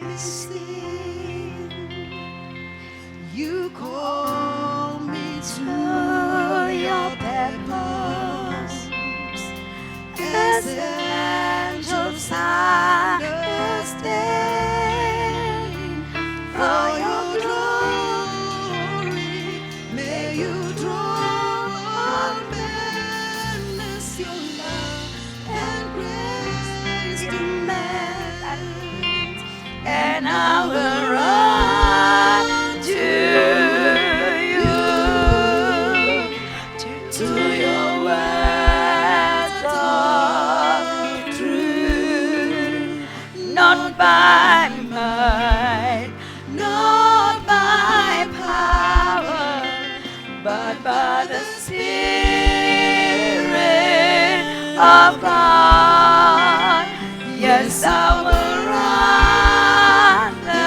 listen. You call me to your purpose as angels understand. For your glory, may you draw all men as your love and grace demands. And I will run to you, to your words of truth, not by might, not by power, but by the Spirit of God. Yes, I will run the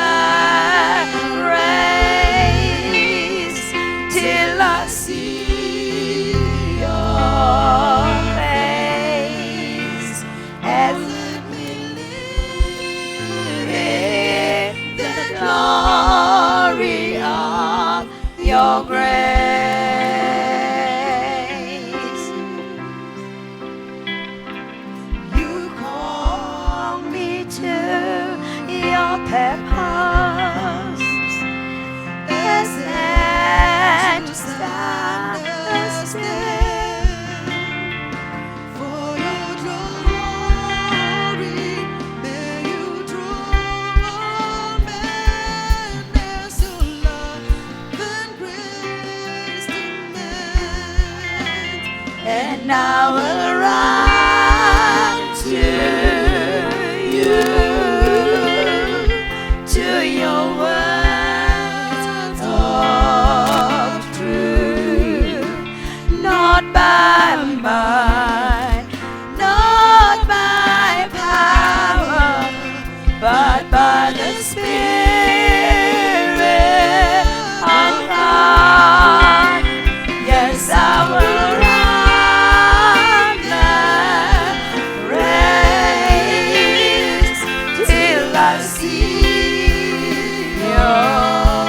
race till I see your face, and let me live in the glory of your grace. You call me to your purpose as angels understand. For your glory, may you draw all men as your love and grace demands. And I will run to you, to your words of truth, not by might, not by power, but by the Spirit of God. Yes, I will run the race till I see your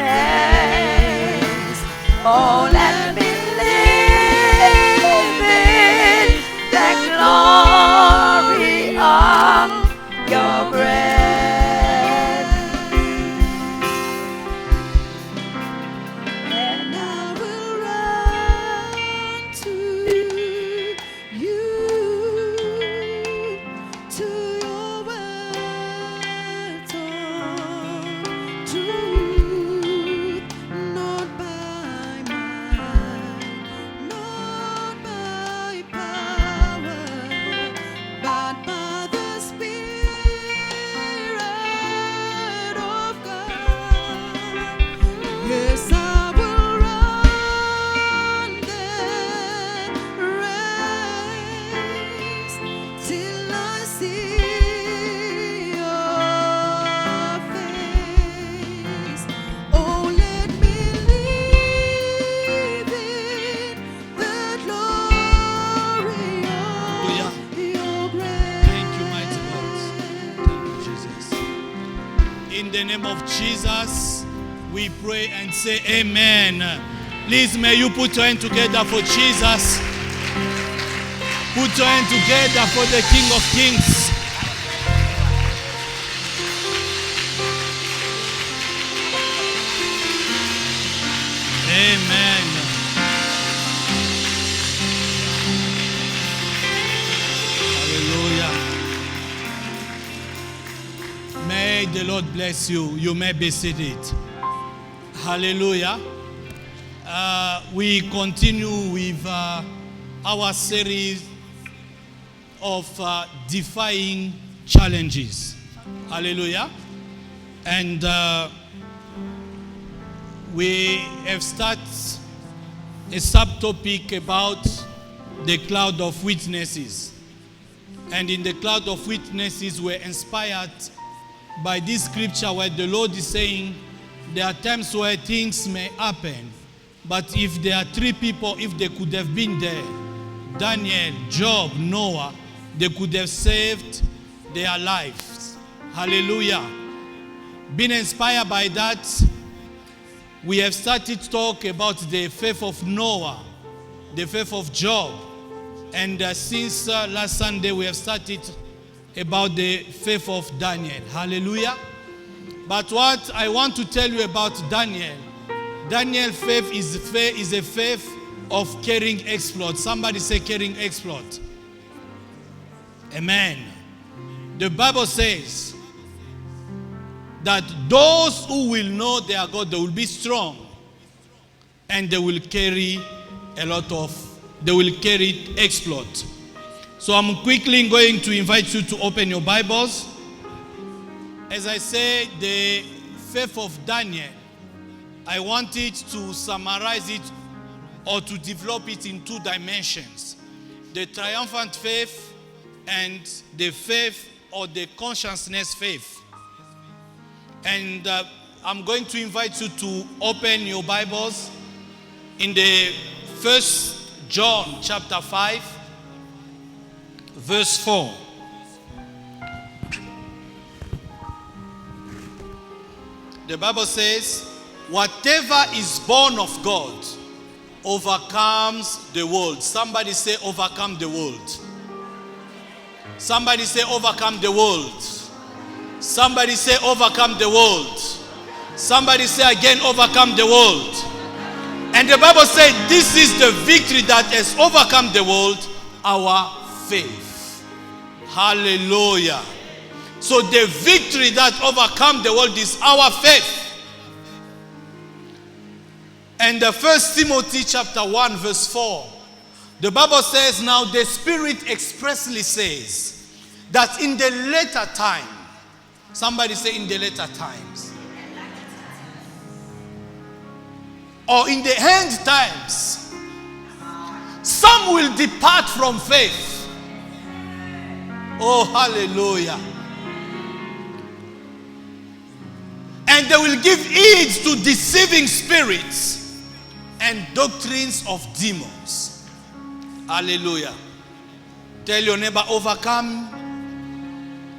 face. Oh, let me live in the glory of your grace. And I will run to you, to your words of truth, not by might, not by power, but by the Spirit of God. Yes, I will run the race till I see your face. Oh, let me live in the glory Hallelujah. of your grace. Thank you, mighty God. Thank you, Jesus. In the name of Jesus, we pray and say amen. Please, may you put your hand together for Jesus. Put your hand together for the King of Kings. Amen. Hallelujah. May the Lord bless you. You may be seated. Hallelujah. We continue with our series of defying challenges. Hallelujah. And we have started a subtopic about the cloud of witnesses. And in the cloud of witnesses, we're inspired by this scripture where the Lord is saying there are times where things may happen, but if there are three people, if they could have been there, Daniel, Job, Noah, they could have saved their lives. Hallelujah. Being inspired by that, we have started to talk about the faith of Noah, the faith of Job. And since last Sunday, we have started about the faith of Daniel. Hallelujah. But what I want to tell you about Daniel's faith is a faith of carrying exploit. Somebody say carrying exploit. Amen. The Bible says that those who will know their God, they will be strong and they will carry exploit. So I'm quickly going to invite you to open your Bibles. As I say, the faith of Daniel, I wanted to summarize it or to develop it in two dimensions. The triumphant faith and the faith or the consciousness faith. And I'm going to invite you to open your Bibles in the 1 John chapter 5, verse 4. The Bible says, whatever is born of God overcomes the world. Somebody say overcome the world. Somebody say overcome the world. Somebody say overcome the world. Somebody say again overcome the world. And the Bible says this is the victory that has overcome the world, our faith. Hallelujah. So the victory that overcome the world is our faith. And the 1 Timothy chapter 1 verse 4, the Bible says, now the Spirit expressly says that in the later time, somebody say in the later times, or in the end times, some will depart from faith. Oh, hallelujah. And they will give heed to deceiving spirits and doctrines of demons. Hallelujah. Tell your neighbor, overcome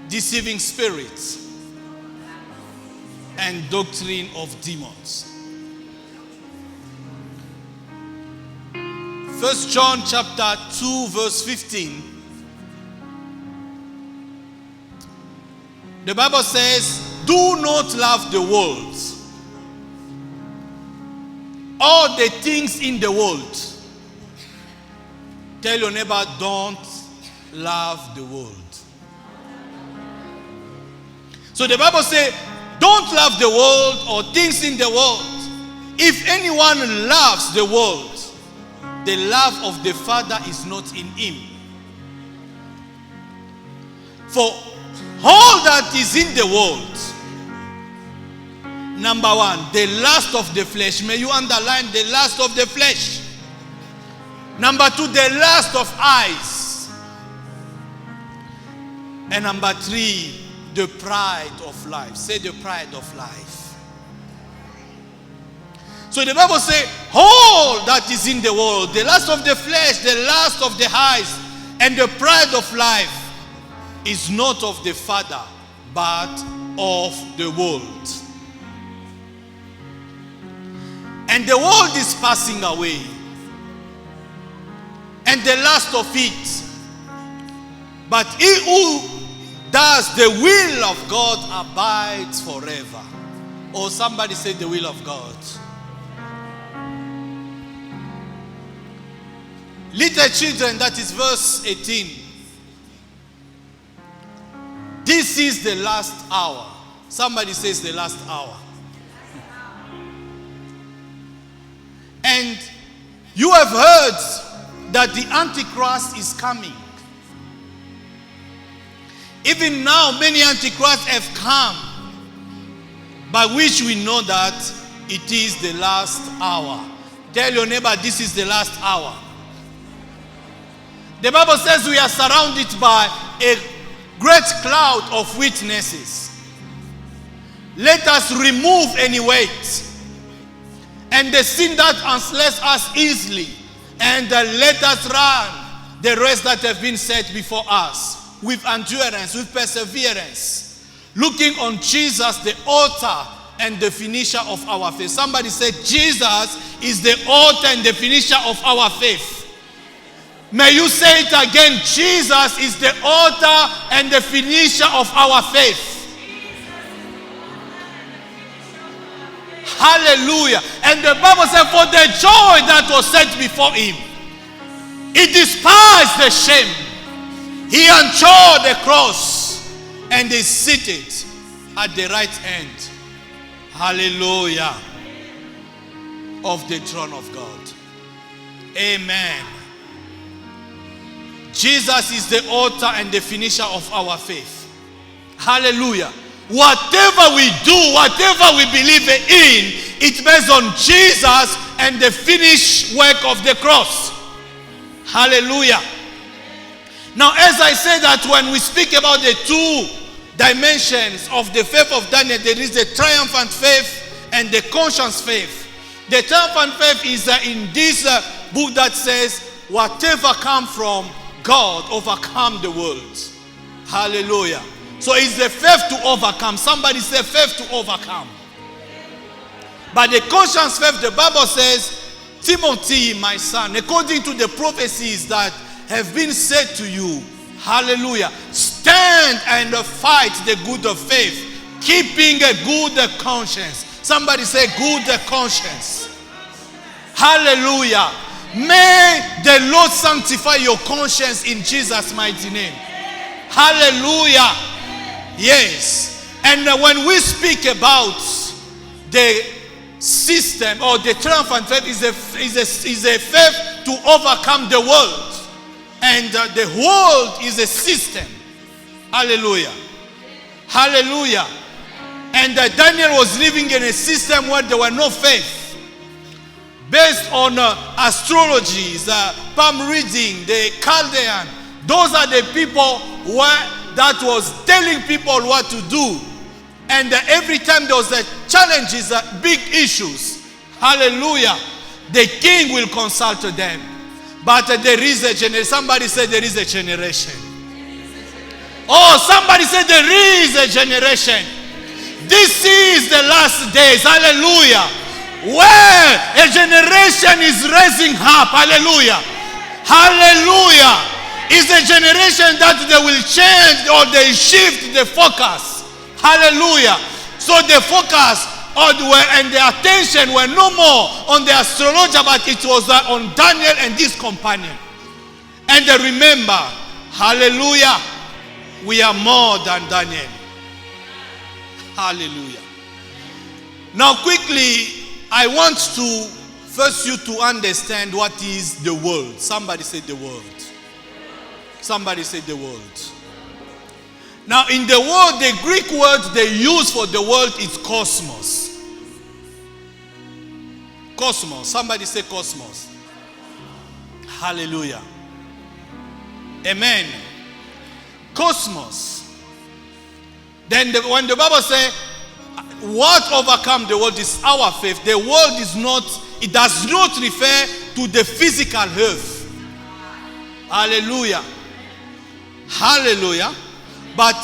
deceiving spirits and doctrine of demons. 1 John chapter 2 verse 15. The Bible says, do not love the world or the things in the world. Tell your neighbor, don't love the world. So the Bible says, don't love the world or things in the world. If anyone loves the world, the love of the Father is not in him. For all that is in the world, number one, the lust of the flesh. May you underline the lust of the flesh. Number two, the lust of eyes. And number three, the pride of life. Say the pride of life. So the Bible says, all that is in the world, the lust of the flesh, the lust of the eyes, and the pride of life is not of the Father, but of the world. And the world is passing away, and the lust of it. But he who does the will of God abides forever. Or somebody say the will of God. Little children, that is verse 18. This is the last hour. Somebody says the last hour. And you have heard that the Antichrist is coming. Even now, many Antichrists have come, by which we know that it is the last hour. Tell your neighbor, this is the last hour. The Bible says we are surrounded by a great cloud of witnesses. Let us remove any weight and the sin that ensnares us easily, and let us run the race that have been set before us with endurance, with perseverance, looking on Jesus, the author and the finisher of our faith. Somebody said, Jesus is the author and the finisher of our faith. May you say it again. Jesus is the author and the finisher of our faith. Hallelujah. And the Bible said, for the joy that was set before him, he despised the shame. He endured the cross and is seated at the right hand. Hallelujah. Of the throne of God. Amen. Jesus is the author and the finisher of our faith. Hallelujah. Whatever we do, whatever we believe in, it's based on Jesus and the finished work of the cross. Hallelujah. Now, as I say that, when we speak about the two dimensions of the faith of Daniel, there is the triumphant faith and the conscious faith. The triumphant faith is in this book that says, whatever comes from God overcome the world. Hallelujah. So it's the faith to overcome. Somebody say faith to overcome. But the conscious faith, the Bible says, Timothy, my son, according to the prophecies that have been said to you, hallelujah, stand and fight the good of faith, keeping a good conscience. Somebody say good conscience. Hallelujah. May the Lord sanctify your conscience in Jesus' mighty name. Hallelujah. Yes. And when we speak about the system or the triumphant faith, is a faith to overcome the world. And the world is a system. Hallelujah. Hallelujah. And Daniel was living in a system where there were no faith. Based on astrologies, palm reading, the Chaldean. Those are the people that was telling people what to do. And every time there was challenges, big issues, hallelujah, the king will consult them. But there is a generation. Somebody said there is a generation. Oh, somebody said there is a generation. This is the last days, hallelujah, where a generation is raising up, hallelujah, hallelujah. Is a generation that they will change or they shift the focus. Hallelujah. So the focus and the attention were no more on the astrologer, but it was on Daniel and his companion. And remember, hallelujah, we are more than Daniel. Hallelujah. Now quickly, I want to first you to understand what is the world. Somebody say the world. Somebody say the world. Now in the world, the Greek word they use for the world is cosmos. Cosmos. Somebody say cosmos. Hallelujah. Amen. Cosmos. Then when the Bible says, what overcome the world is our faith. The world is not, it does not refer to the physical earth. Hallelujah. Hallelujah. But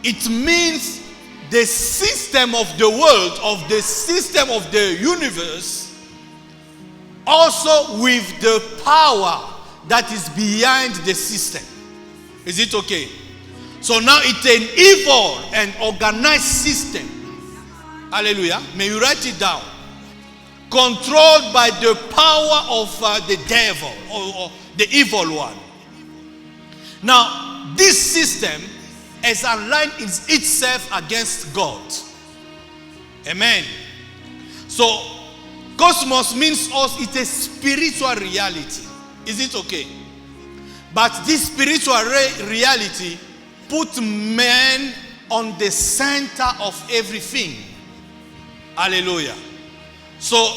it means the system of the world, of the system of the universe, also with the power that is behind the system. Is it okay? So now it's an evil and organized system. Hallelujah. May you write it down. Controlled by the power of the devil or the evil one. Now, this system has aligned itself against God. Amen. So, cosmos means us, it's a spiritual reality. Is it okay? But this spiritual reality put man on the center of everything. Hallelujah. So,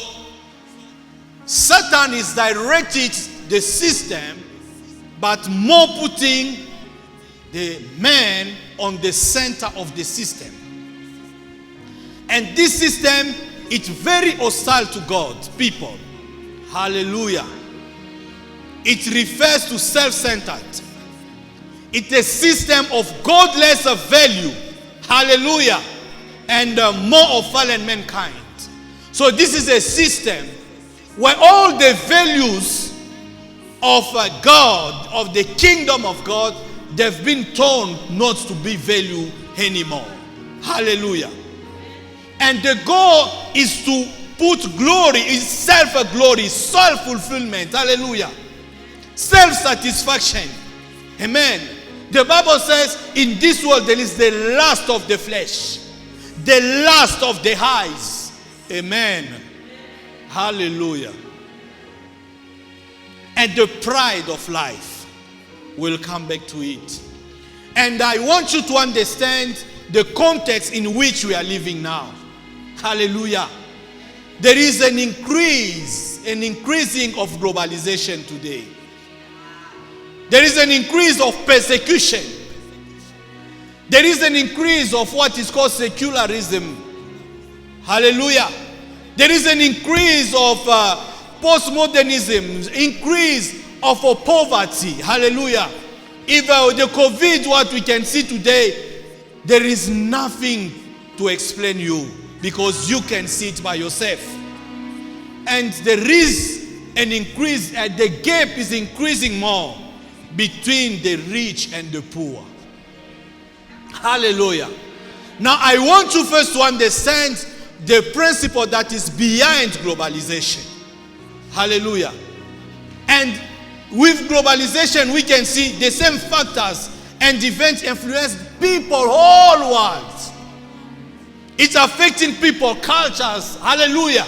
Satan is directed the system, but more putting the man on the center of the system. And this system, it's very hostile to God, people. Hallelujah. It refers to self-centered. It's a system of godless value. Hallelujah. And more of fallen mankind. So this is a system where all the values of God, of the kingdom of God, they've been torn not to be value anymore. Hallelujah. And the goal is to put glory in self-glory, self-fulfillment. Hallelujah. Self-satisfaction. Amen. The Bible says in this world there is the lust of the flesh, the lust of the eyes. Amen. Hallelujah. And the pride of life. Will come back to it. And I want you to understand the context in which we are living now. Hallelujah. There is an increasing of globalization today. There is an increase of persecution. There is an increase of what is called secularism. Hallelujah. There is an increase of postmodernism, increase of poverty. Hallelujah. Even the COVID, what we can see today, there is nothing to explain you because you can see it by yourself. And there is an increase, the gap is increasing more between the rich and the poor. Hallelujah. Now I want you first to understand the principle that is behind globalization. Hallelujah. And with globalization, we can see the same factors and events influence people all world. It's affecting people, cultures. Hallelujah.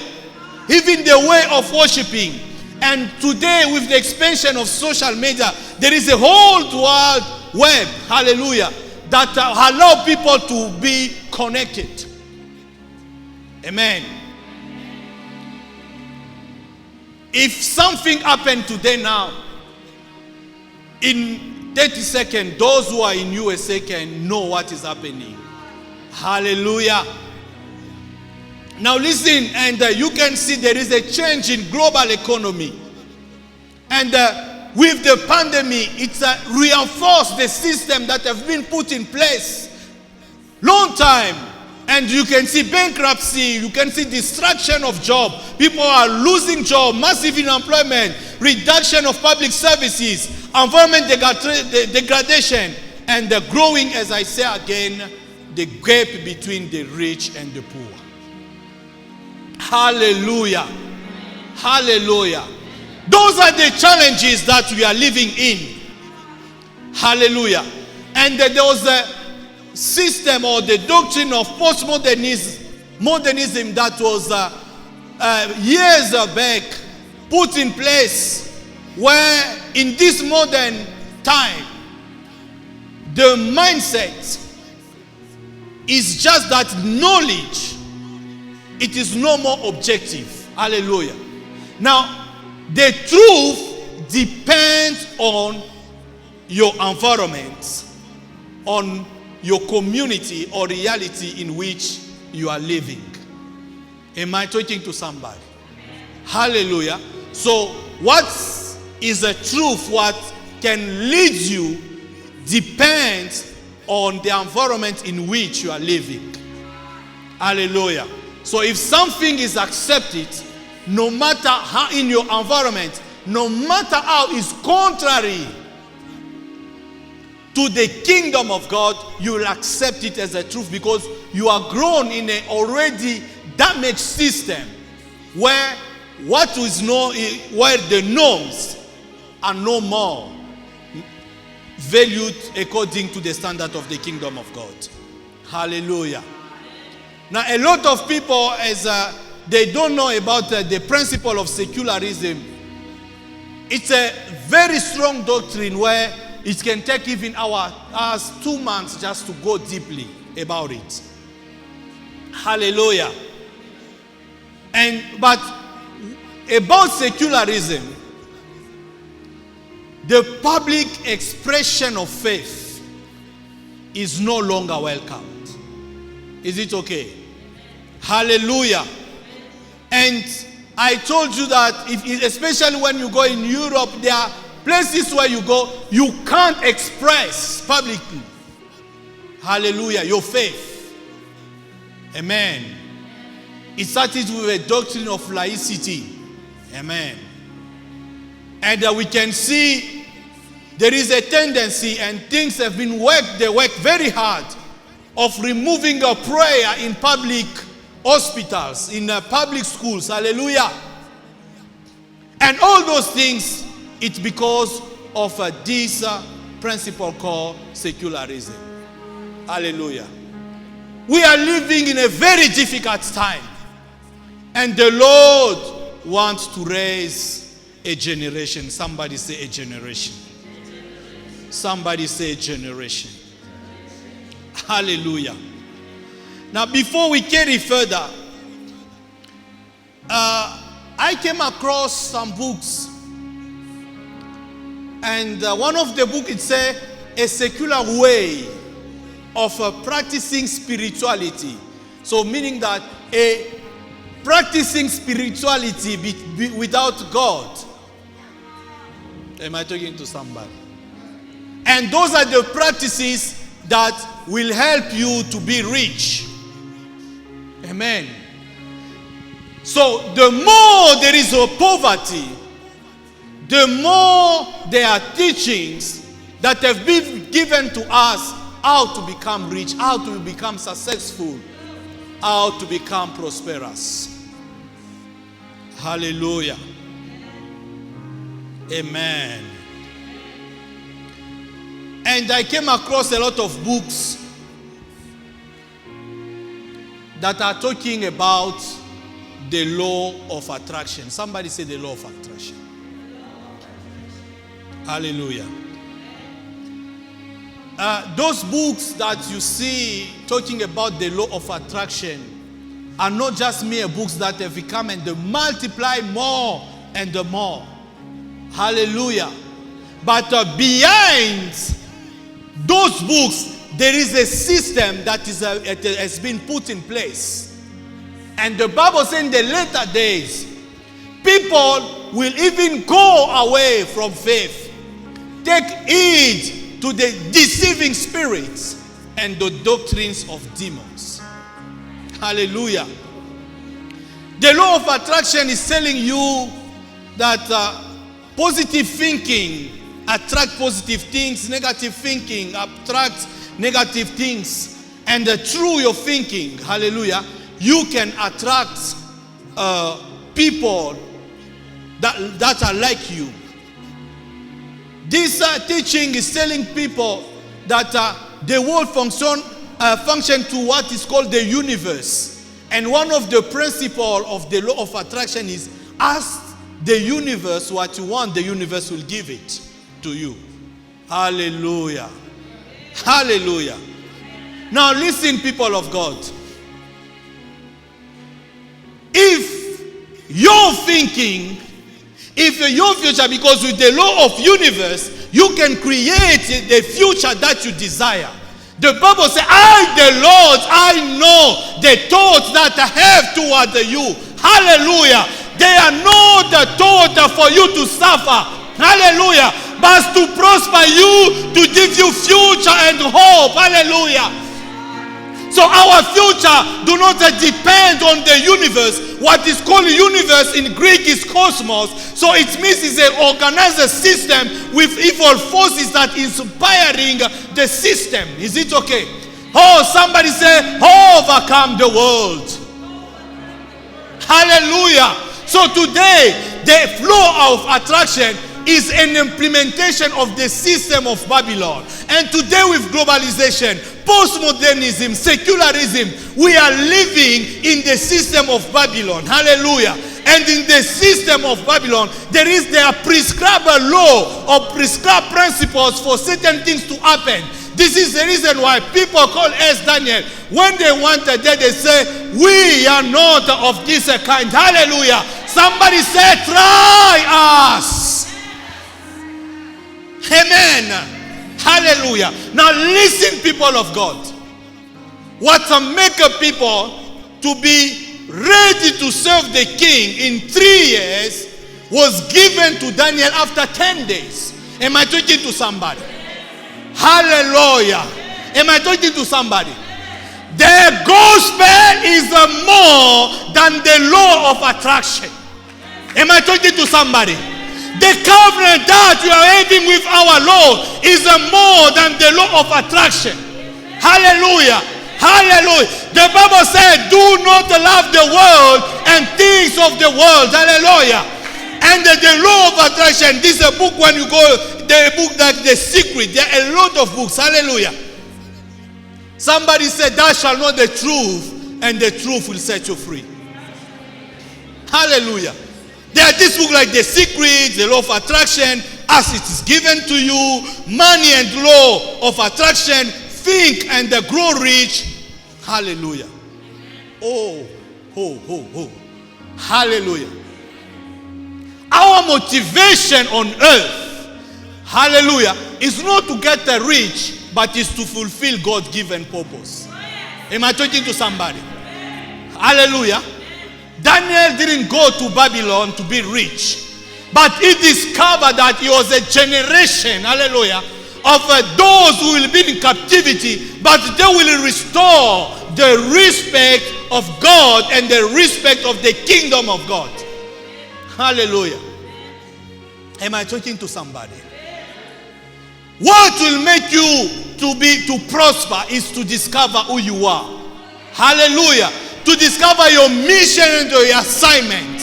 Even the way of worshiping. And today, with the expansion of social media, there is a whole world web. Hallelujah. That allow people to be connected. Amen. If something happened today now, in 30 seconds, those who are in USA can know what is happening. Hallelujah. Now listen, and you can see there is a change in global economy. And with the pandemic, it's reinforced the system that have been put in place long time. And you can see bankruptcy, you can see destruction of job. People are losing job, massive unemployment, reduction of public services, environment degradation, and the growing, as I say again, the gap between the rich and the poor. Hallelujah. Hallelujah. Those are the challenges that we are living in. Hallelujah. And there was a system or the doctrine of postmodernism that was years back put in place, where in this modern time the mindset is just that knowledge, it is no more objective. Hallelujah. Now the truth depends on your environment, on your community or reality in which you are living. Am I talking to somebody? Hallelujah. So what is the truth, what can lead you, depends on the environment in which you are living. Hallelujah. So if something is accepted, no matter how in your environment, no matter how it's contrary to the kingdom of God, you will accept it as a truth because you are grown in an already damaged system where what is known, where the norms are no more valued according to the standard of the kingdom of God. Hallelujah. Now a lot of people, as they don't know about the principle of secularism. It's a very strong doctrine where it can take even us 2 months just to go deeply about it. Hallelujah. But about secularism, the public expression of faith is no longer welcomed. Is it okay? Hallelujah. And I told you that, especially when you go in Europe, there are places where you go, you can't express publicly, hallelujah, your faith. Amen. It started with a doctrine of laicity. Amen. And we can see there is a tendency, and things have been worked, they work very hard, of removing a prayer in public hospitals, in public schools. Hallelujah. And all those things, it's because of this principle called secularism. Hallelujah. We are living in a very difficult time. And the Lord wants to raise a generation. Somebody say a generation. Somebody say a generation. Hallelujah. Now, before we carry further, I came across some books. And one of the books, it says, a secular way of practicing spirituality. So meaning that a practicing spirituality without God. Am I talking to somebody? And those are the practices that will help you to be rich. Amen. So the more there is a poverty, the more there are teachings that have been given to us how to become rich, how to become successful, how to become prosperous. Hallelujah. Amen. And I came across a lot of books that are talking about the law of attraction. Somebody say the law of attraction. Hallelujah. Those books that you see talking about the law of attraction are not just mere books that have become and they multiply more and more. Hallelujah. But behind those books, there is a system that has been put in place. And the Bible says in the later days, people will even go away from faith. Take heed to the deceiving spirits and the doctrines of demons. Hallelujah. The law of attraction is telling you that positive thinking attracts positive things, negative thinking attracts negative things. And through your thinking, hallelujah, you can attract people that are like you. This teaching is telling people that the world function to what is called the universe. And one of the principles of the law of attraction is ask the universe what you want, the universe will give it to you. Hallelujah. Hallelujah. Now listen, people of God. If you're thinking, if your future, because with the law of universe, you can create the future that you desire. The Bible says, I, the Lord, I know the thoughts that I have toward you. Hallelujah. They are not the thought for you to suffer. Hallelujah. But to prosper you, to give you future and hope. Hallelujah. So our future do not depend on the universe. What is called universe in Greek is cosmos. So it means it's an organized system with evil forces that is inspiring the system. Is it okay? Oh, somebody say, overcome the world. Hallelujah. So today, the flow of attraction is an implementation of the system of Babylon. And today with globalization, postmodernism, secularism, we are living in the system of Babylon. Hallelujah. And in the system of Babylon, there is their prescribed law or prescribed principles for certain things to happen. This is the reason why people call us Daniel. When they want a day, they say, we are not of this kind. Hallelujah. Somebody say, try us. Amen. Hallelujah. Now listen, people of God. What make people to be ready to serve the king in 3 years was given to Daniel after 10 days. Am I talking to somebody? Hallelujah. Am I talking to somebody? The God gospel is more than the law of attraction. Am I talking to somebody? The covenant that you are having with our Lord is more than the law of attraction. Hallelujah. Hallelujah. The Bible said, do not love the world and things of the world. Hallelujah. And the law of attraction, this is a book when you go, the book that The Secret. There are a lot of books. Hallelujah. Somebody said, thou shalt know the truth, and the truth will set you free. Hallelujah. There are this book like The Secret, the law of attraction, as it is given to you, money and law of attraction, think and grow rich. Hallelujah. Oh. Hallelujah. Our motivation on earth, hallelujah, is not to get rich, but is to fulfill God-given purpose. Am I talking to somebody? Hallelujah. Daniel didn't go to Babylon to be rich, but he discovered that he was a generation, hallelujah, of those who will be in captivity, but they will restore the respect of God and the respect of the kingdom of God. Hallelujah. Am I talking to somebody? What will make you to prosper is to discover who you are. Hallelujah. To discover your mission and your assignment.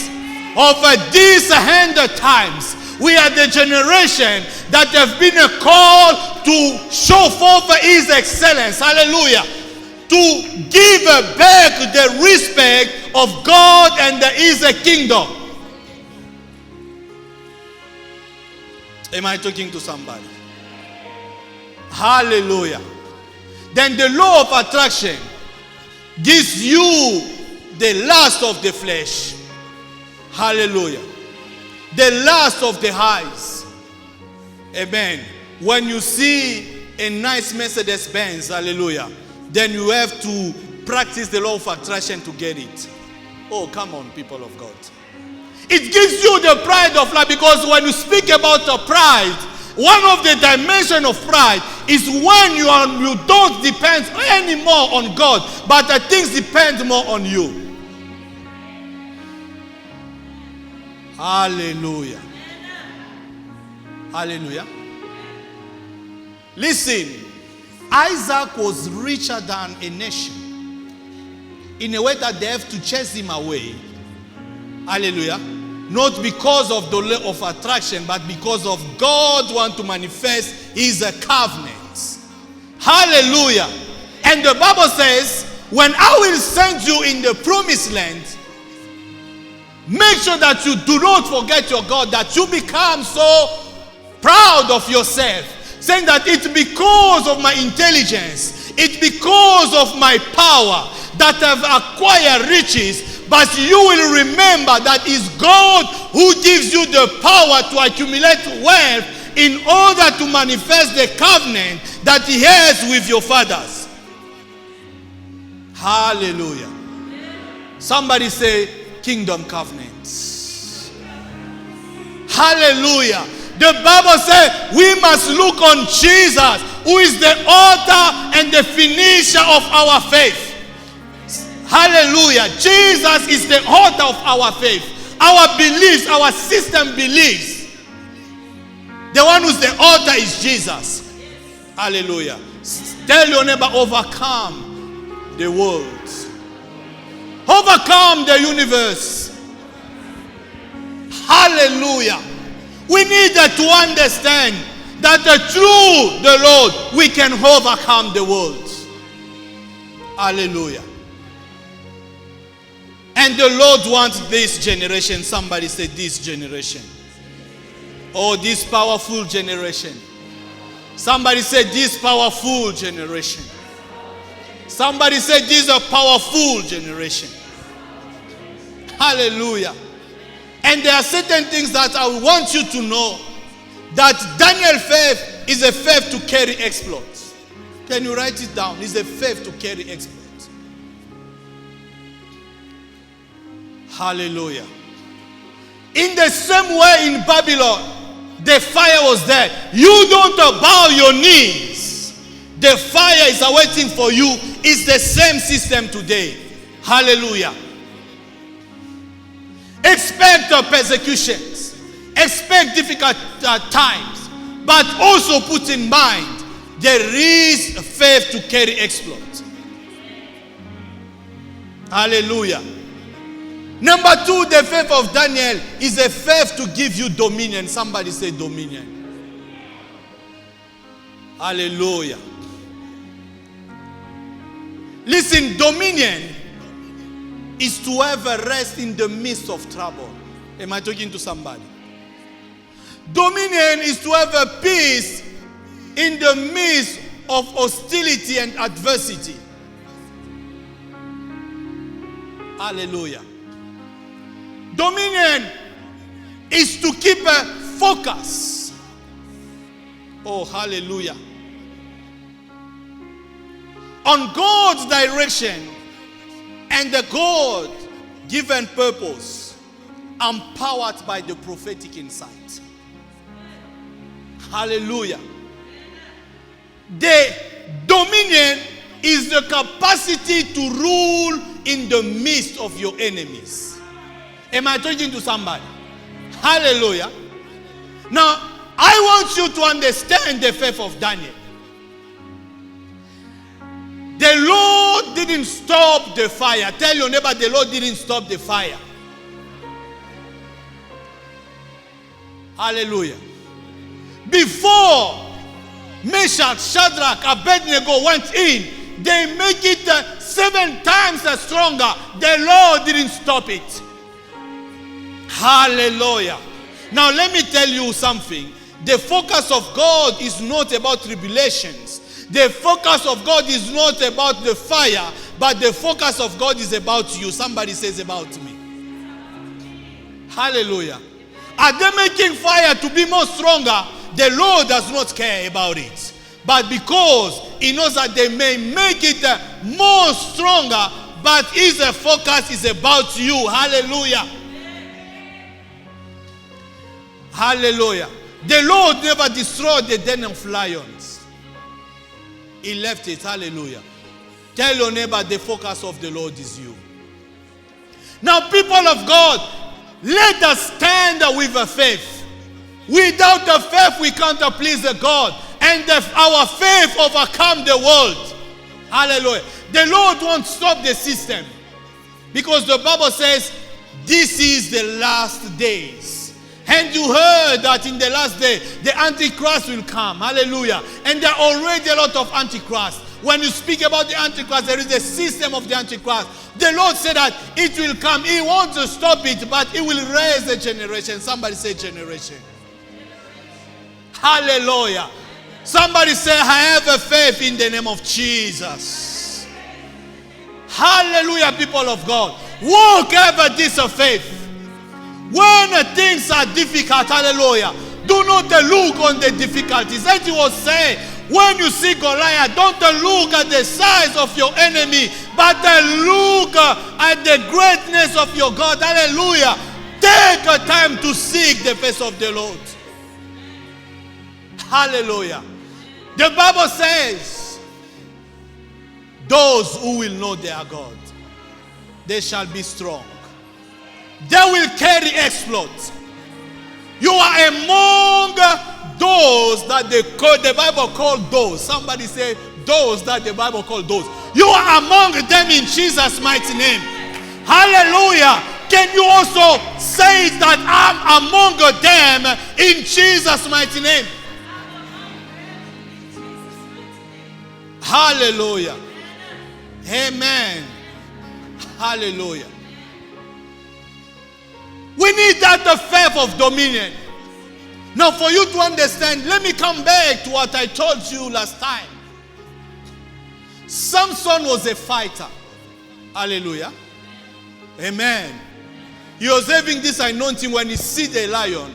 Of these end times, we are the generation that have been called to show forth His excellence. Hallelujah. To give back the respect of God and His kingdom. Am I talking to somebody? Hallelujah. Then the law of attraction gives you the lust of the flesh. Hallelujah. The lust of the eyes. Amen. When you see a nice Mercedes Benz, hallelujah, then you have to practice the law of attraction to get it. Oh, come on, people of God. It gives you the pride of life, because when you speak about the pride, one of the dimensions of pride is when you don't depend anymore on God, but the things depend more on you. Hallelujah. Hallelujah. Listen, Isaac was richer than a nation, in a way that they have to chase him away. Hallelujah. Not because of the law of attraction, but because of God want to manifest His covenants. Hallelujah. And the Bible says, when I will send you in the promised land, make sure that you do not forget your God, that you become so proud of yourself, saying that it's because of my intelligence, it's because of my power that I've acquired riches. But you will remember that it's God who gives you the power to accumulate wealth in order to manifest the covenant that He has with your fathers. Hallelujah. Somebody say, kingdom covenants. Hallelujah. The Bible says we must look on Jesus, who is the author and the finisher of our faith. Hallelujah. Jesus is the author of our faith. Our beliefs, our system believes. The one who's the author is Jesus. Hallelujah. Tell your neighbor, overcome the world. Overcome the universe. Hallelujah. We need to understand that through the Lord we can overcome the world. Hallelujah. And the Lord wants this generation. Somebody say this generation. Oh, this powerful generation. Somebody say this powerful generation. Somebody say this is a powerful generation. Hallelujah. And there are certain things that I want you to know. That Daniel's faith is a faith to carry exploits. Can you write it down? It's a faith to carry exploits. Hallelujah. In the same way in Babylon, the fire was there. You don't bow your knees. the fire is awaiting for you is the same system today. Hallelujah. Expect persecutions. Expect difficult times. But also put in mind, there is faith to carry exploit. Hallelujah. Number 2, the faith of Daniel is a faith to give you dominion. Somebody say dominion. Hallelujah. Listen, dominion is to have a rest in the midst of trouble. Am I talking to somebody? Dominion is to have a peace in the midst of hostility and adversity. Hallelujah. Dominion is to keep a focus. Oh, hallelujah. On God's direction and the God-given purpose, empowered by the prophetic insight. Hallelujah. The dominion is the capacity to rule in the midst of your enemies. Am I talking to somebody? Hallelujah. Now, I want you to understand the faith of Daniel. The Lord didn't stop the fire. Tell your neighbor, the Lord didn't stop the fire. Hallelujah. Before Meshach, Shadrach, Abednego went in, they make it 7 times stronger. The Lord didn't stop it. Hallelujah. Now let me tell you something. The focus of God is not about tribulations. The focus of God is not about the fire, but the focus of God is about you. Somebody says about me. Hallelujah. Are they making fire to be more stronger? The Lord does not care about it. But because He knows that they may make it more stronger, but His focus is about you. Hallelujah. Hallelujah. The Lord never destroyed the den of lions. He left it. Hallelujah. Tell your neighbor, the focus of the Lord is you. Now, people of God, let us stand with a faith. Without the faith, we can't please God. And our faith overcome the world. Hallelujah. The Lord won't stop the system. Because the Bible says, this is the last days. And you heard that in the last day, the Antichrist will come. Hallelujah. And there are already a lot of Antichrists. When you speak about the Antichrist, there is a system of the Antichrist. The Lord said that it will come. He wants to stop it, but He will raise a generation. Somebody say generation. Hallelujah. Somebody say, I have a faith in the name of Jesus. Hallelujah, people of God. Walk ever this faith. When things are difficult, hallelujah, do not look on the difficulties. As He was saying, when you see Goliath, don't look at the size of your enemy, but look at the greatness of your God. Hallelujah. Take a time to seek the face of the Lord. Hallelujah. The Bible says, those who will know their God, they shall be strong. They will carry exploits. You are among those that the Bible called those. Somebody say those that the Bible called those. You are among them in Jesus' mighty name. Hallelujah. Can you also say that I'm among them in Jesus' mighty name? Hallelujah. Amen. Hallelujah. We need that faith of dominion. Now, for you to understand, let me come back to what I told you last time. Samson was a fighter. Hallelujah. Amen. He was having this anointing. When he sees a lion,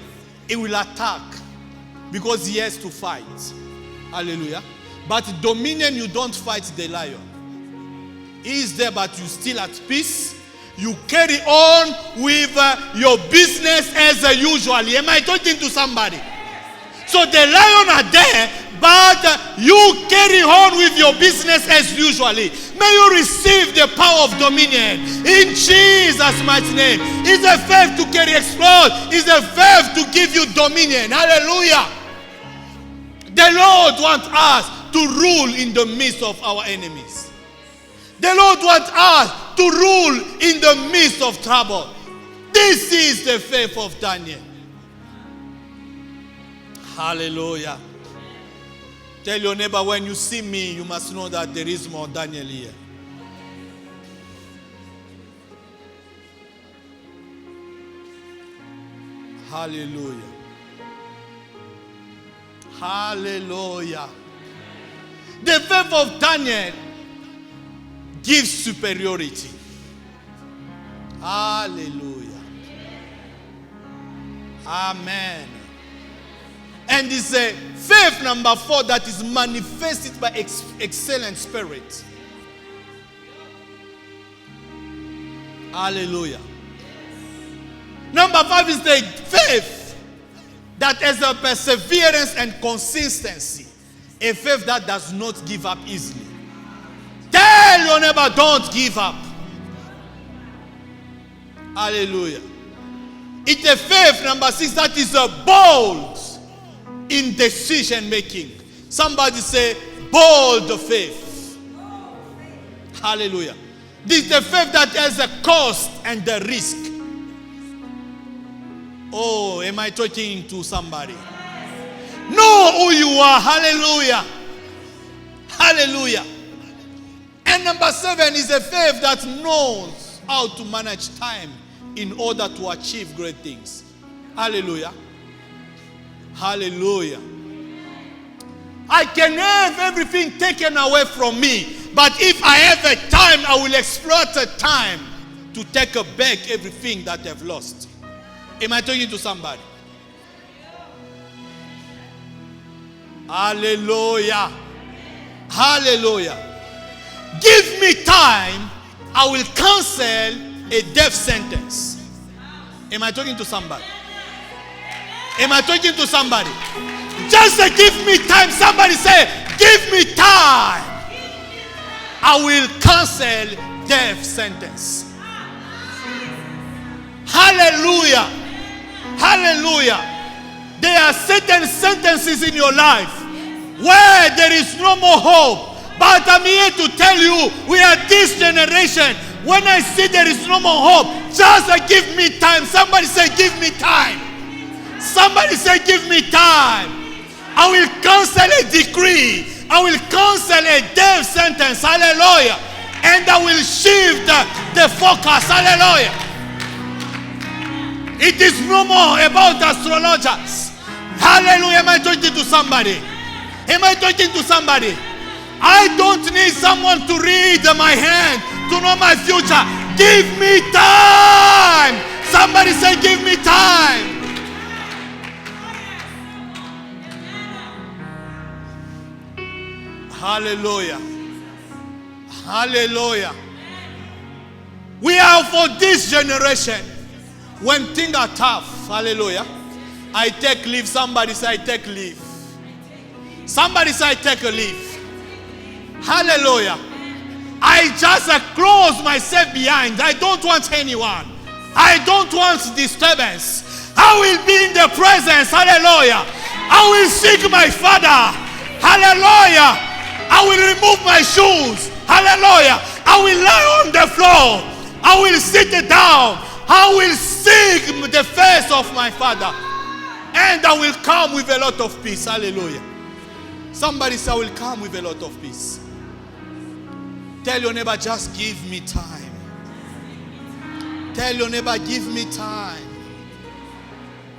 he will attack because he has to fight. Hallelujah. But dominion, you don't fight the lion. He is there, but you still at peace. You carry on with your business as usual. Am I talking to somebody? So the lion are there, but you carry on with your business as usually. May you receive the power of dominion in Jesus' mighty name. It's a faith to carry exploit. It's a faith to give you dominion. Hallelujah. The Lord wants us to rule in the midst of our enemies. The Lord wants us to rule in the midst of trouble. This is the faith of Daniel. Hallelujah. Tell your neighbor, when you see me, you must know that there is more Daniel here. Hallelujah. Hallelujah. The faith of Daniel gives superiority. Hallelujah. Amen. And it's a faith number 4 that is manifested by excellent spirit. Hallelujah. Number 5 is the faith that has a perseverance and consistency. A faith that does not give up easily. Tell your neighbor, don't give up. Hallelujah. It's a faith, number 6, that is a bold in decision making. Somebody say, bold faith. Hallelujah. This is the faith that has a cost and the risk. Oh, am I talking to somebody? Know who you are. Hallelujah. Hallelujah. And number 7 is a faith that knows how to manage time in order to achieve great things. Hallelujah. Hallelujah. I can have everything taken away from me, but if I have a time, I will exploit the time to take back everything that I've lost. Am I talking to somebody? Hallelujah. Hallelujah. Give me time, I will cancel a death sentence. Am I talking to somebody? Am I talking to somebody? Just say, give me time. Somebody say, give me time. I will cancel death sentence. Hallelujah. Hallelujah. There are certain sentences in your life where there is no more hope. But I'm here to tell you, we are this generation. When I see there is no more hope, just give me time. Somebody say, give me time. Somebody say, give me time. I will cancel a decree. I will cancel a death sentence. Hallelujah. And I will shift the focus. Hallelujah. It is no more about astrologers. Hallelujah. Am I talking to somebody? Am I talking to somebody? I don't need someone to read my hand to know my future. Give me time. Somebody say, give me time. Hallelujah. Hallelujah. We are for this generation. When things are tough, hallelujah, I take leave. Somebody say, I take leave. Somebody say, I take a leave. Hallelujah. I just close myself behind. I don't want anyone. I don't want disturbance. I will be in the presence. Hallelujah. I will seek my Father. Hallelujah. I will remove my shoes. Hallelujah. I will lie on the floor. I will sit down. I will seek the face of my Father. And I will come with a lot of peace. Hallelujah. Somebody say, I will come with a lot of peace. Tell your neighbor, just give me time. Tell your neighbor, give me time.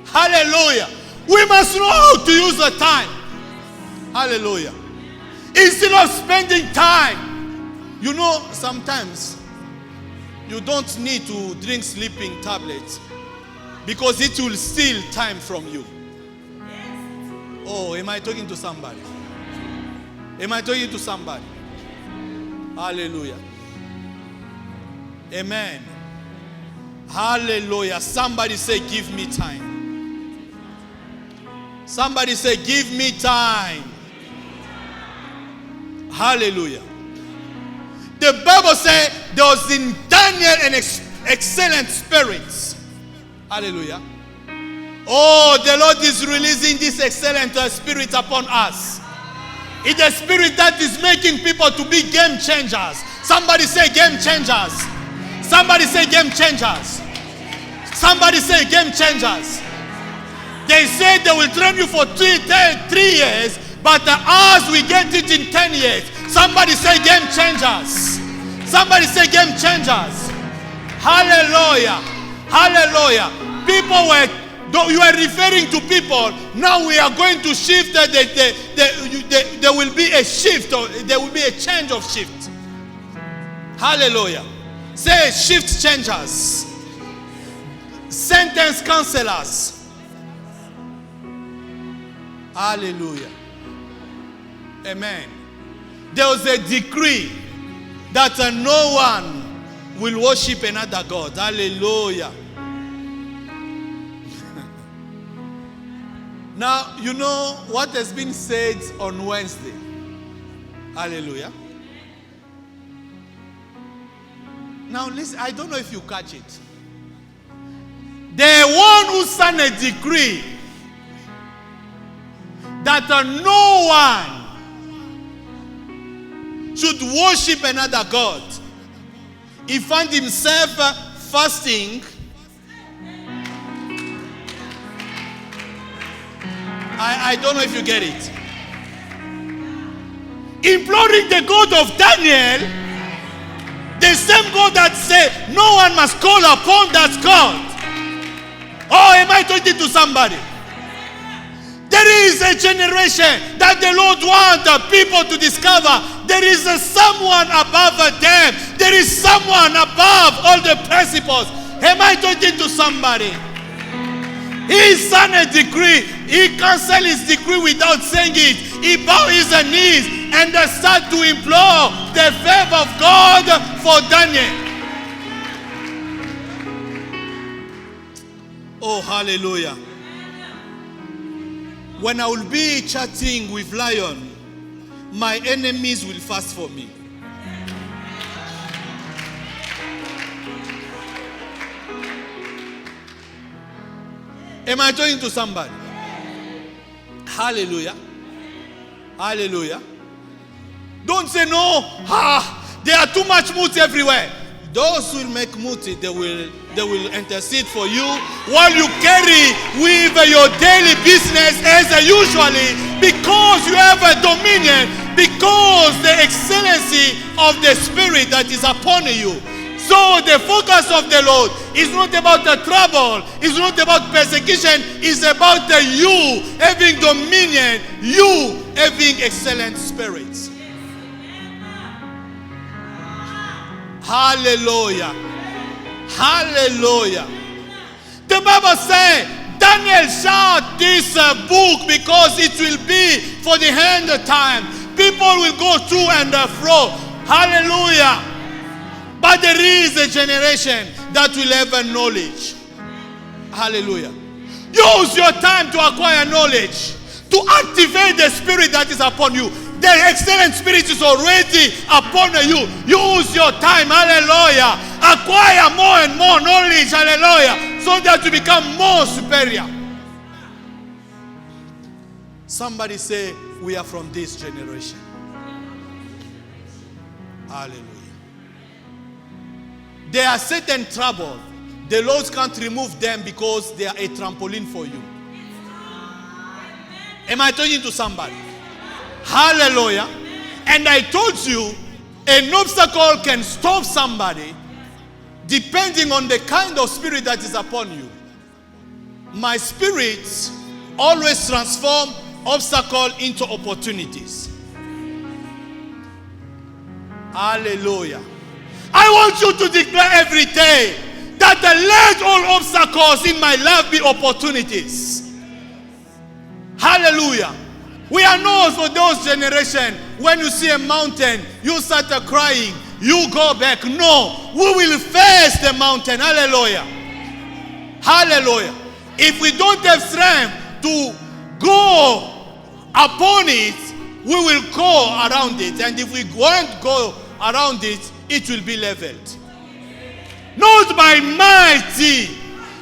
Hallelujah. We must know how to use the time. Hallelujah. Instead of spending time, you know, sometimes you don't need to drink sleeping tablets because it will steal time from you. Oh, am I talking to somebody? Am I talking to somebody? Hallelujah. Amen. Hallelujah. Somebody say, give me time. Somebody say, give me time. Hallelujah. The Bible says there was in Daniel an excellent spirit. Hallelujah. Oh, the Lord is releasing this excellent spirit upon us. It's a spirit that is making people to be game changers. Somebody say game changers. Somebody say game changers. Somebody say game changers. They say they will train you for 3 years, but ours we get it in 10 years. Somebody say game changers. Somebody say game changers. Hallelujah. Hallelujah. People were, though you are referring to people, now we are going to shift. There will be a shift, or there will be a change of shift. Hallelujah. Say shift changers. Sentence counselors. Hallelujah. Amen. There was a decree that no one will worship another God. Hallelujah. Now, you know what has been said on Wednesday. Hallelujah. Now, listen, I don't know if you catch it. The one who signed a decree that no one should worship another God, he found himself fasting. I don't know if you get it. Imploring the God of Daniel, the same God that said no one must call upon that God. Oh, am I talking to somebody? There is a generation that the Lord wants people to discover. There is someone above them. There is someone above all the principles. Am I talking to somebody? He signed a decree. He canceled his decree without saying it. He bowed his knees and started to implore the favor of God for Daniel. Oh, hallelujah. When I will be chatting with Lion, my enemies will fast for me. Am I talking to somebody? Hallelujah. Hallelujah. Don't say no. There are too much moods everywhere. Those who will make muti, they will intercede for you while you carry with your daily business as usually, because you have a dominion, because the excellency of the Spirit that is upon you. So the focus of the Lord is not about the trouble, it's not about persecution, it's about you having dominion, you having excellent spirits. Hallelujah. Hallelujah. The Bible says, Daniel shut this book because it will be for the end of time. People will go to and fro. Hallelujah. But there is a generation that will have knowledge. Hallelujah. Use your time to acquire knowledge, to activate the spirit that is upon you. The excellent spirit is already upon you. Use your time, hallelujah. Acquire more and more knowledge, hallelujah, so that you become more superior. Somebody say, we are from this generation. Hallelujah. There are certain trouble. The Lord can't remove them because they are a trampoline for you. Am I talking to somebody? Hallelujah. And I told you, an obstacle can stop somebody depending on the kind of spirit that is upon you. My spirit always transform obstacle into opportunities. Hallelujah. I want you to declare every day that let all obstacles in my life be opportunities. Hallelujah. We are known for those generations. When you see a mountain, you start crying, you go back. No, we will face the mountain. Hallelujah. Hallelujah. If we don't have strength to go upon it, we will go around it. And if we won't go around it, it will be leveled. Not by mighty,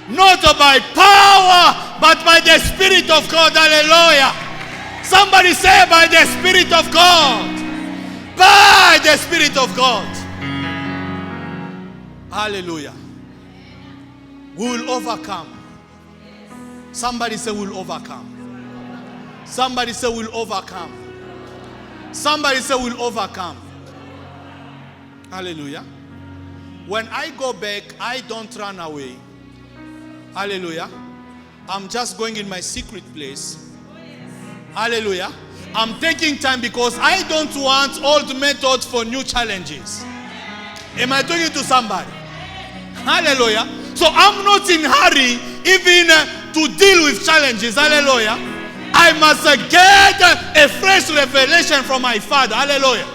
not by power, but by the Spirit of God. Hallelujah. Somebody say, by the Spirit of God. By the Spirit of God. Hallelujah. We will overcome. Somebody say, we'll overcome. Somebody say, we'll overcome. Somebody say, we'll overcome. Hallelujah. When I go back, I don't run away. Hallelujah. I'm just going in my secret place. Hallelujah. I'm taking time because I don't want old methods for new challenges. Am I talking to somebody? Hallelujah. So I'm not in hurry even to deal with challenges. Hallelujah. I must get a fresh revelation from my Father. Hallelujah.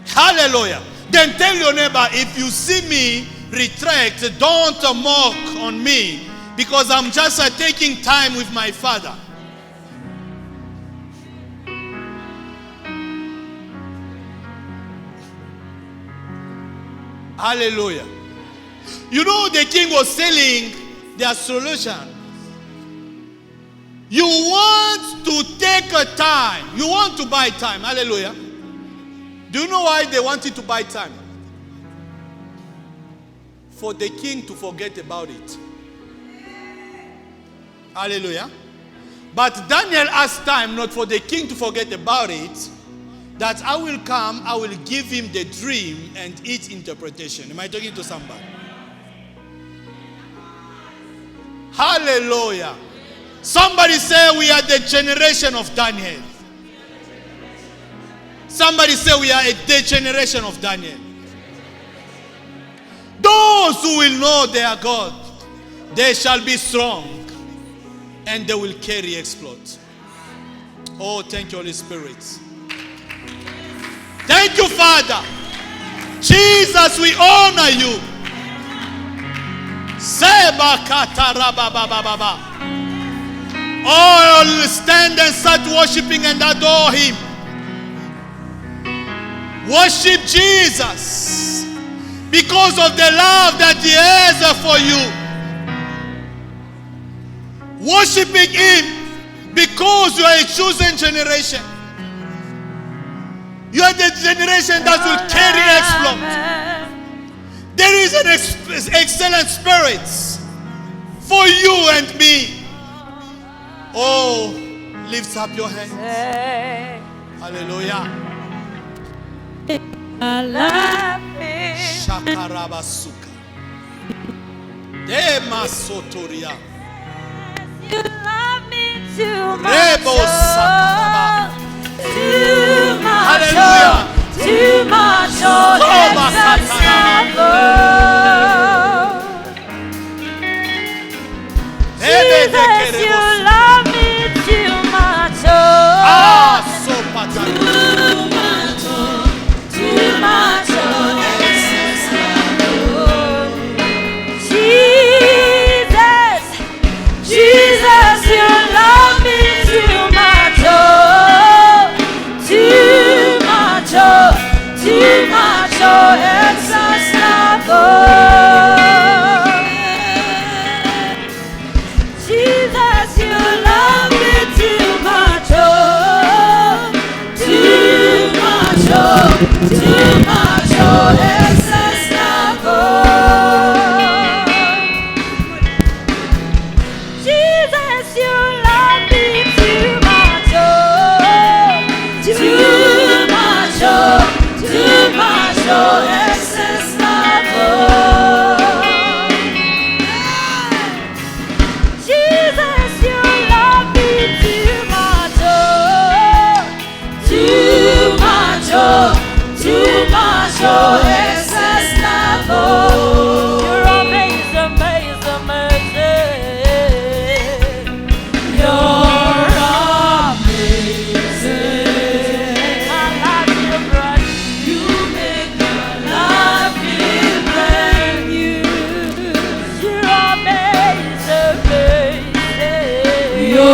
Hallelujah. Then tell your neighbor, if you see me retract, don't mock on me, because I'm just taking time with my Father. Hallelujah. You know, the king was selling their solution. You want to take a time. You want to buy time. Hallelujah. Do you know why they wanted to buy time? For the king to forget about it. Hallelujah. But Daniel asked time not for the king to forget about it, that I will come, I will give him the dream and its interpretation. Am I talking to somebody? Hallelujah. Somebody say we are the generation of Daniel. Somebody say we are the generation of Daniel. Those who will know their God, they shall be strong and they will carry exploit. Oh, thank you, Holy Spirit. Thank you, Father. Jesus, we honor you. Oh, stand and start worshiping and adore him. Worship Jesus because of the love that he has for you. Worshiping him because you are a chosen generation. You are the generation that will carry exploit. There is an excellent spirit for you and me. Oh, lift up your hands. Hallelujah. Shakarabasuka. Dema sotoria. You love me too much. Rebo sakaraba. Too much. Hallelujah. Too much. Oh, excess Jesus, you love me too much. Ah, so patana. Too much. Jesus, Jesus, you love me too much. Too much. Too much. Excess love. Jesus, you love me too much. Too much. Too much. Excess love. Jesus, you love me too much. Too much. Too much. Excess love. Jesus, you love me too much. Too much. Too much. Excess love. You're amazing, amazing, amazing. You're amazing. My life feel bright. You make my life feel brand new. You're amazing, amazing. You're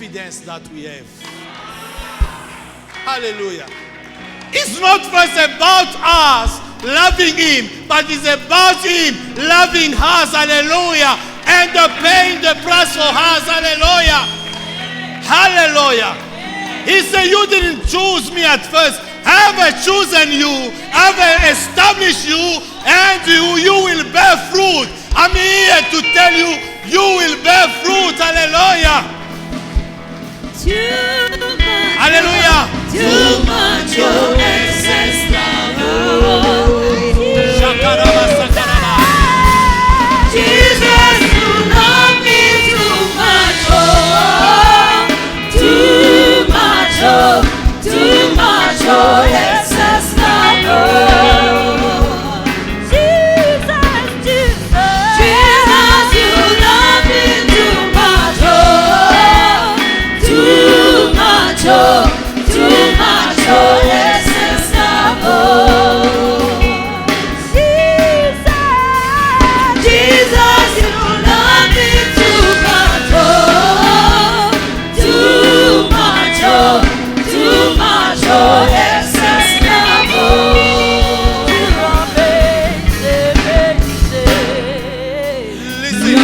confidence that we have. Hallelujah. It's not first about us loving him, but it's about him loving us. Hallelujah. And paying the price for us. Hallelujah. Hallelujah. He said, you didn't choose me at first. I have chosen you. I have established you. And you will bear fruit. I'm here to tell you, you will bear fruit. Hallelujah. Hallelujah. Too much your excess love. Shakaraba, sakaraba. Jesus, you love me too much, oh, too much, oh, too much, oh, excess love, oh. Jesus, you love me too much, oh, too much, oh, excess love, oh. Jesus, you love me too much, oh, too much, oh, excess love, oh. Listen. You're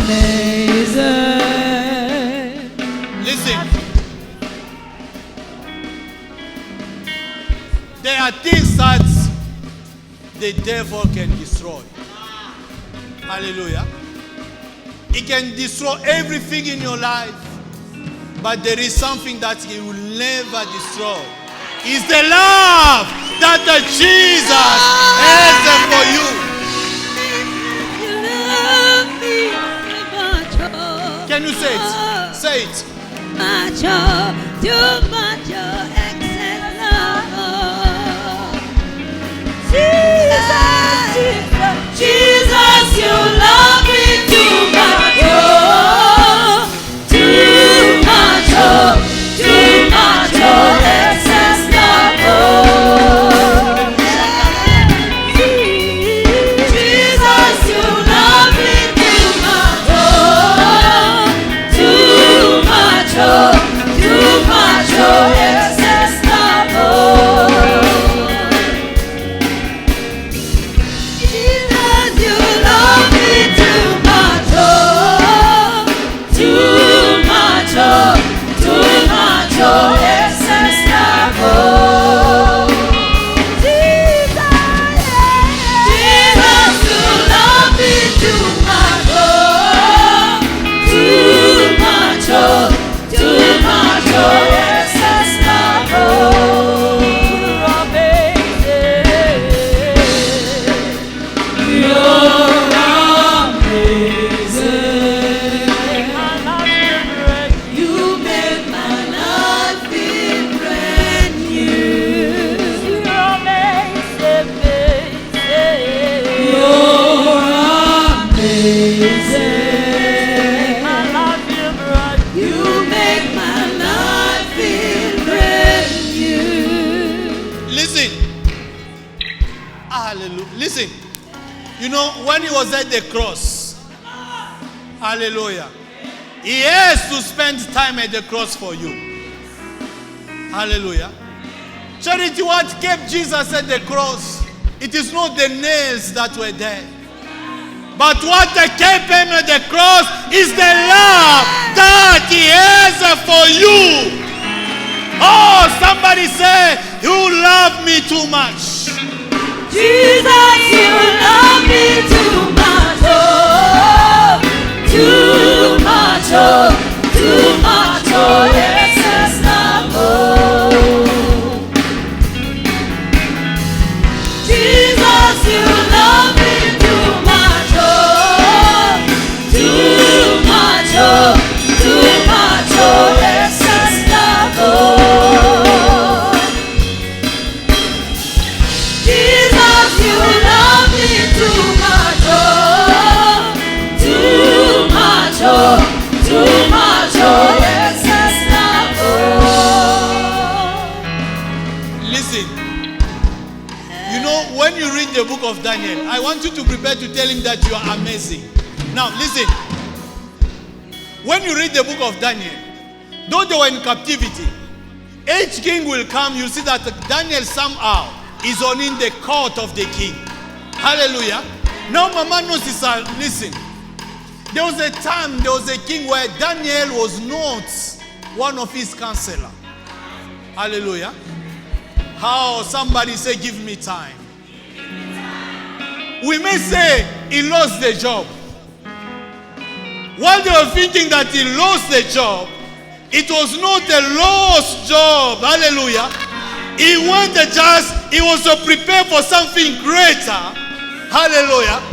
amazing. Listen. There are things that the devil can destroy. Hallelujah. He can destroy everything in your life. But there is something that he will never destroy. It's the love that the Jesus has for you. You love me too much, oh. Can you say it? Say it. Much, oh, too much, oh, excess love, oh. Jesus, you love me too much, oh, too much, oh, excess love, oh. Jesus, you love me too much, oh, too much, oh, excess love, oh. Jesus, you love me too much, oh, too much, excess love, oh. Jesus, you love me too much, oh, too much, excess love, oh. You make my life feel brand new. You make my life feel brand new. Listen. Hallelujah. Listen. You know, when he was at the cross, hallelujah, he has to spend time at the cross for you. Hallelujah. Charity, what kept Jesus at the cross? It is not the nails that were there. But what kept him at the cross is the love that he has for you. Oh, somebody say, you love me too much. Jesus, you love me too much, oh, too much, excess love, oh. Jesus, you love me too much, oh, too much, excess love, oh. Jesus, you love me too much, oh, too much, excess love, oh. Listen. You know, when you read the book of Daniel, I want you to prepare to tell him that you are amazing. Now, listen. When you read the book of Daniel, though they were in captivity, each king will come. You see that Daniel somehow is on in the court of the king. Hallelujah. Now, Mama knows this. Listen. There was a time, there was a king where Daniel was not one of his counselors. Hallelujah. How somebody say, give me time. We may say he lost the job. While they were thinking that he lost the job, it was not a lost job. Hallelujah. He wanted he was to prepare for something greater. Hallelujah.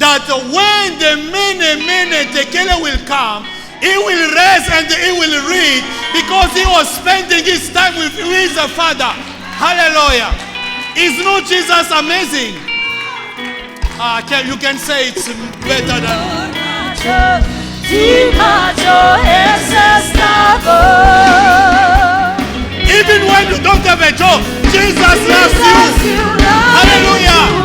That when the mene tekele will come, he will rest and he will read, because he was spending his time with his father. Hallelujah. Is not Jesus amazing? You can say it's better than... Even when you don't have a job, Jesus loves you. Hallelujah.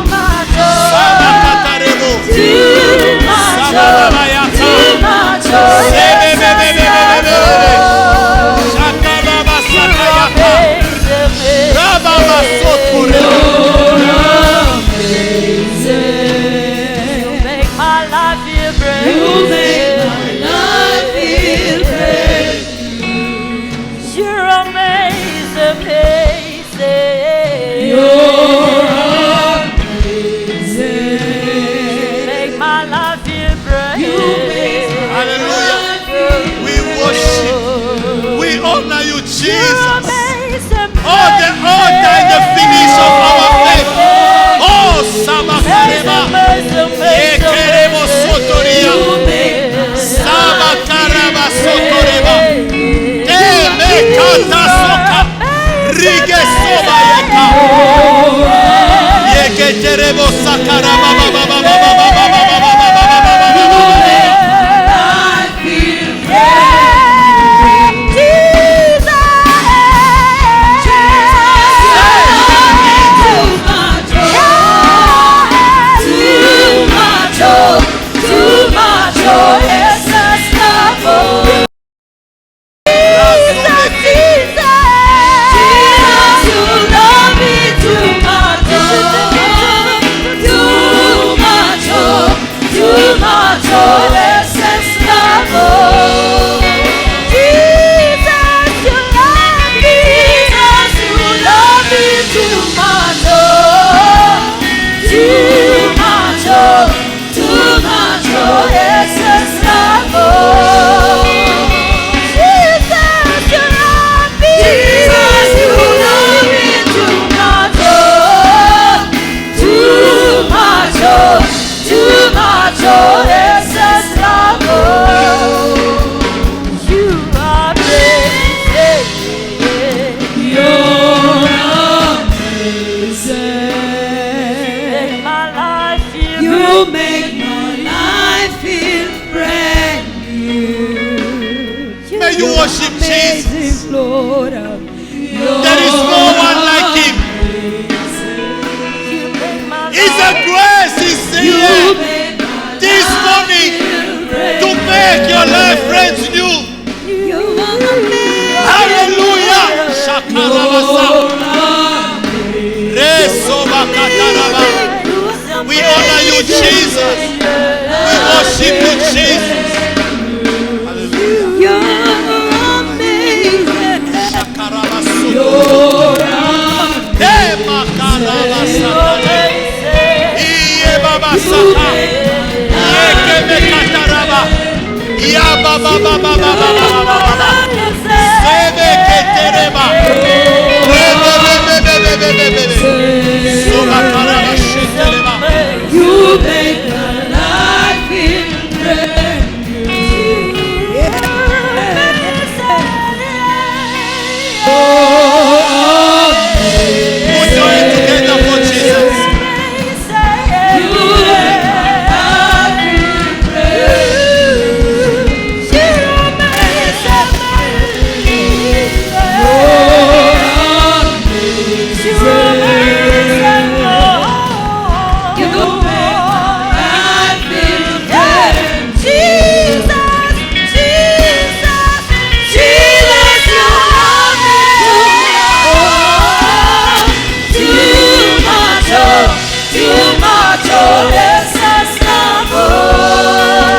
Worship Jesus. Lord, there is no one like him. It's a grace He's here this morning to make your life friends new. Hallelujah. We honor you, Jesus. We worship you, Jesus. Baba